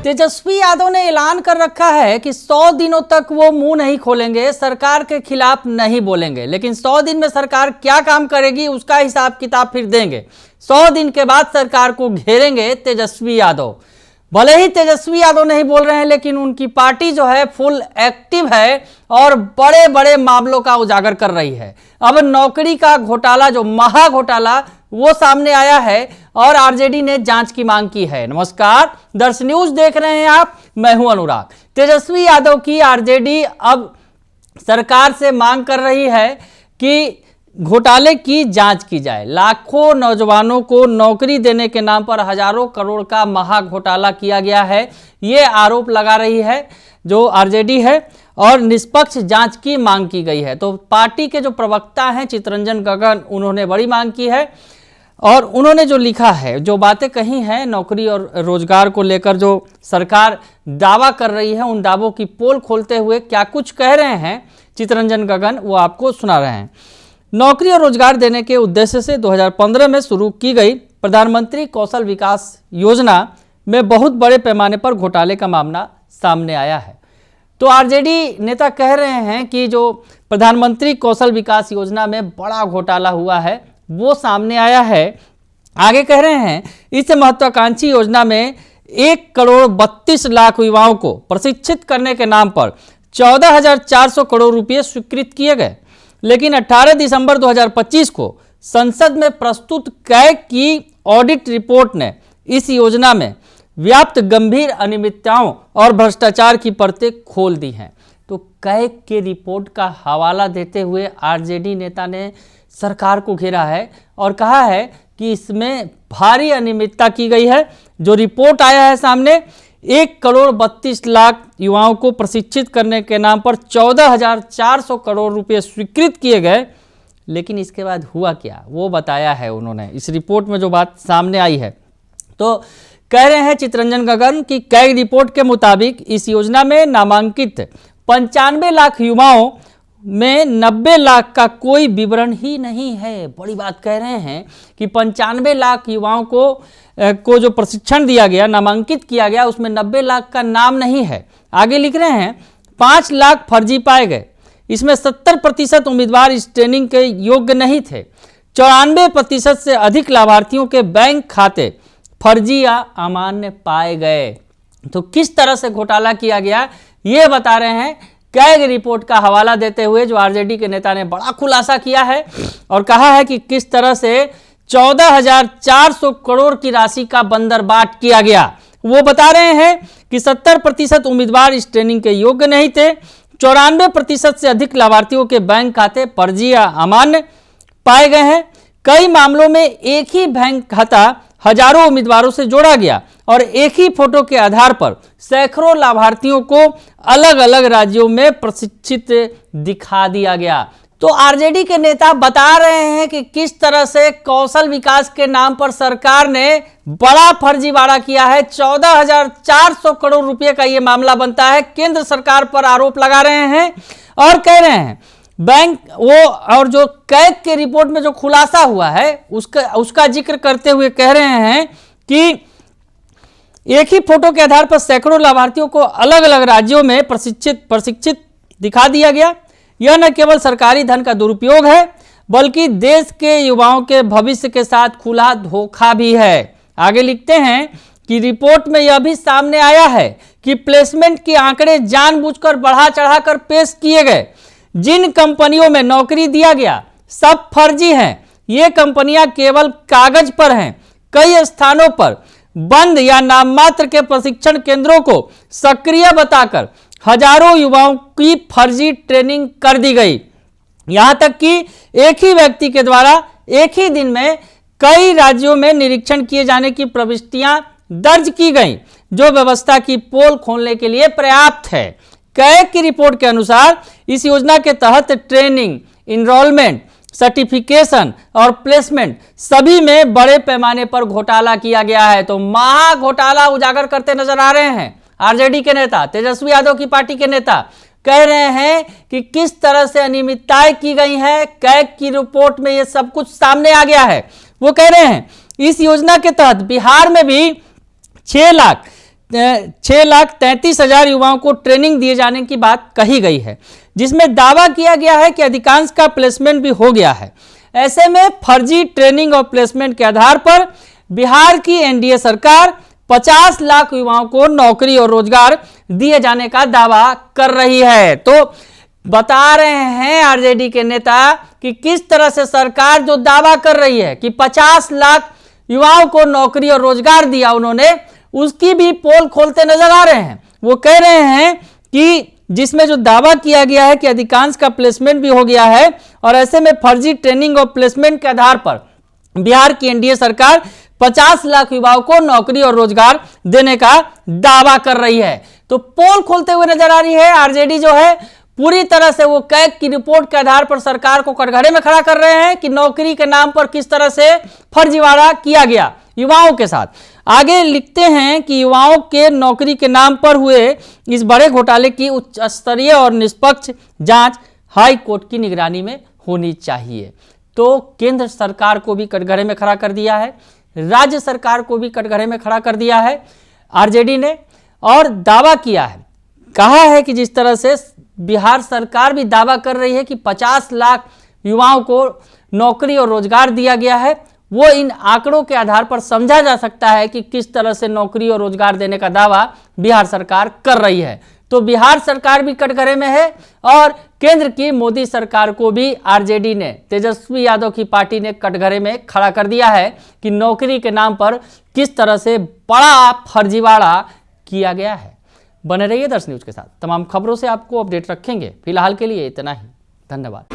तेजस्वी यादव ने ऐलान कर रखा है कि 100 दिनों तक वो मुंह नहीं खोलेंगे, सरकार के खिलाफ नहीं बोलेंगे, लेकिन 100 दिन में सरकार क्या काम करेगी उसका हिसाब किताब फिर देंगे। 100 दिन के बाद सरकार को घेरेंगे तेजस्वी यादव। भले ही तेजस्वी यादव नहीं बोल रहे हैं, लेकिन उनकी पार्टी जो है फुल एक्टिव है और बड़े बड़े मामलों का उजागर कर रही है। अब नौकरी का घोटाला, जो महा घोटाला, वो सामने आया है और आरजेडी ने जांच की मांग की है। नमस्कार, दर्श न्यूज देख रहे हैं आप, मैं हूं अनुराग। तेजस्वी यादव की आरजेडी अब सरकार से मांग कर रही है कि घोटाले की जांच की जाए। लाखों नौजवानों को नौकरी देने के नाम पर हजारों करोड़ का महा घोटाला किया गया है, ये आरोप लगा रही है जो आरजेडी है और निष्पक्ष जांच की मांग की गई है। तो पार्टी के जो प्रवक्ता हैं चितरंजन गगन, उन्होंने बड़ी मांग की है और उन्होंने जो लिखा है, जो बातें कही हैं नौकरी और रोजगार को लेकर जो सरकार दावा कर रही है, उन दावों की पोल खोलते हुए क्या कुछ कह रहे हैं चितरंजन गगन, वो आपको सुना रहे हैं। नौकरी और रोजगार देने के उद्देश्य से 2015 में शुरू की गई प्रधानमंत्री कौशल विकास योजना में बहुत बड़े पैमाने पर घोटाले का मामला सामने आया है। तो आरजेडी नेता कह रहे हैं कि जो प्रधानमंत्री कौशल विकास योजना में बड़ा घोटाला हुआ है वो सामने आया है। आगे कह रहे हैं, इस महत्वाकांक्षी योजना में 1,32,00,000 युवाओं को प्रशिक्षित करने के नाम पर 14,400 करोड़ रुपये स्वीकृत किए गए, लेकिन 18 दिसंबर 2025 को संसद में प्रस्तुत कैग की ऑडिट रिपोर्ट ने इस योजना में व्याप्त गंभीर अनियमितताओं और भ्रष्टाचार की परतें खोल दी हैं। तो कैग की रिपोर्ट का हवाला देते हुए आरजेडी नेता ने सरकार को घेरा है और कहा है कि इसमें भारी अनियमितता की गई है। जो रिपोर्ट आया है सामने, 1,32,00,000 युवाओं को प्रशिक्षित करने के नाम पर 14,400 करोड़ रुपए स्वीकृत किए गए, लेकिन इसके बाद हुआ क्या वो बताया है उन्होंने इस रिपोर्ट में जो बात सामने आई है। तो कह रहे हैं चितरंजन गगन कि कैग रिपोर्ट के मुताबिक इस योजना में नामांकित 95 लाख युवाओं में 90 लाख का कोई विवरण ही नहीं है। बड़ी बात कह रहे हैं कि 95 लाख युवाओं को जो प्रशिक्षण दिया गया, नामांकित किया गया, उसमें 90 लाख का नाम नहीं है। आगे लिख रहे हैं, 5 लाख फर्जी पाए गए। इसमें 70% उम्मीदवार इस ट्रेनिंग के योग्य नहीं थे। 94% से अधिक लाभार्थियों के बैंक खाते फर्जी या अमान्य पाए गए। तो किस तरह से घोटाला किया गया ये बता रहे हैं कैग रिपोर्ट का हवाला देते हुए जो आरजेडी के नेता ने बड़ा खुलासा किया है और कहा है कि किस तरह से 14,400 करोड़ की राशि का बंदरबाट किया गया। वो बता रहे हैं कि 70% उम्मीदवार इस ट्रेनिंग के योग्य नहीं थे। 94% से अधिक लाभार्थियों के बैंक खाते फर्जी या अमान्य पाए गए हैं। कई मामलों में एक ही बैंक खाता हजारों उम्मीदवारों से जोड़ा गया और एक ही फोटो के आधार पर सैकड़ों लाभार्थियों को अलग अलग राज्यों में प्रशिक्षित दिखा दिया गया। तो आरजेडी के नेता बता रहे हैं कि किस तरह से कौशल विकास के नाम पर सरकार ने बड़ा फर्जीवाड़ा किया है। 14,400 करोड़ रुपए का यह मामला बनता है। केंद्र सरकार पर आरोप लगा रहे हैं और कह रहे हैं बैंक वो, और जो कैग के रिपोर्ट में जो खुलासा हुआ है उसका जिक्र करते हुए कह रहे हैं कि एक ही फोटो के आधार पर सैकड़ों लाभार्थियों को अलग अलग राज्यों में प्रशिक्षित दिखा दिया गया। यह न केवल सरकारी धन का दुरुपयोग है, बल्कि देश के युवाओं के भविष्य के साथ खुला धोखा भी है। आगे लिखते हैं कि रिपोर्ट में यह भी सामने आया है कि प्लेसमेंट के आंकड़े जानबूझकर बढ़ा चढ़ाकर पेश किए गए। जिन कंपनियों में नौकरी दिया गया सब फर्जी हैं। ये कंपनियां केवल कागज पर हैं। कई स्थानों पर बंद या नाम मात्र के प्रशिक्षण केंद्रों को सक्रिय बताकर हजारों युवाओं की फर्जी ट्रेनिंग कर दी गई। यहां तक कि एक ही व्यक्ति के द्वारा एक ही दिन में कई राज्यों में निरीक्षण किए जाने की प्रविष्टियां दर्ज की गई, जो व्यवस्था की पोल खोलने के लिए पर्याप्त है। कैग की रिपोर्ट के अनुसार इस योजना के तहत ट्रेनिंग, इनरोलमेंट, सर्टिफिकेशन और प्लेसमेंट सभी में बड़े पैमाने पर घोटाला किया गया है। तो महा घोटाला उजागर करते नजर आ रहे हैं आरजेडी के नेता, तेजस्वी यादव की पार्टी के नेता। कह रहे हैं कि किस तरह से अनियमितताएं की गई हैं। कैग की रिपोर्ट में यह सब कुछ सामने आ गया है। वो कह रहे हैं इस योजना के तहत बिहार में भी 6 लाख 6,33,000 युवाओं को ट्रेनिंग दिए जाने की बात कही गई है, जिसमें दावा किया गया है कि अधिकांश का प्लेसमेंट भी हो गया है। ऐसे में फर्जी ट्रेनिंग और प्लेसमेंट के आधार पर बिहार की एनडीए सरकार 50 लाख युवाओं को नौकरी और रोजगार दिए जाने का दावा कर रही है। तो बता रहे हैं आरजेडी के नेता कि किस तरह से सरकार जो दावा कर रही है कि 50 लाख युवाओं को नौकरी और रोजगार दिया उन्होंने, उसकी भी पोल खोलते नजर आ रहे हैं। वो कह रहे हैं कि जिसमें जो दावा किया गया है कि अधिकांश का प्लेसमेंट भी हो गया है, और ऐसे में फर्जी ट्रेनिंग और प्लेसमेंट के आधार पर बिहार की एनडीए सरकार 50 लाख युवाओं को नौकरी और रोजगार देने का दावा कर रही है। तो पोल खोलते हुए नजर आ रही है आरजेडी जो है, पूरी तरह से वो कैग की रिपोर्ट के आधार पर सरकार को कटघरे में खड़ा कर रहे हैं कि नौकरी के नाम पर किस तरह से फर्जीवाड़ा किया गया युवाओं के साथ। आगे लिखते हैं कि युवाओं के नौकरी के नाम पर हुए इस बड़े घोटाले की उच्च स्तरीय और निष्पक्ष जांच हाई कोर्ट की निगरानी में होनी चाहिए। तो केंद्र सरकार को भी कटघरे में खड़ा कर दिया है, राज्य सरकार को भी कटघरे में खड़ा कर दिया है आरजेडी ने, और दावा किया है, कहा है कि जिस तरह से बिहार सरकार भी दावा कर रही है कि 50 लाख युवाओं को नौकरी और रोजगार दिया गया है, वो इन आंकड़ों के आधार पर समझा जा सकता है कि किस तरह से नौकरी और रोजगार देने का दावा बिहार सरकार कर रही है। तो बिहार सरकार भी कटघरे में है और केंद्र की मोदी सरकार को भी आरजेडी ने, तेजस्वी यादव की पार्टी ने कटघरे में खड़ा कर दिया है कि नौकरी के नाम पर किस तरह से बड़ा फर्जीवाड़ा किया गया है। बने रहिए दर्श न्यूज के साथ, तमाम खबरों से आपको अपडेट रखेंगे। फिलहाल के लिए इतना ही, धन्यवाद।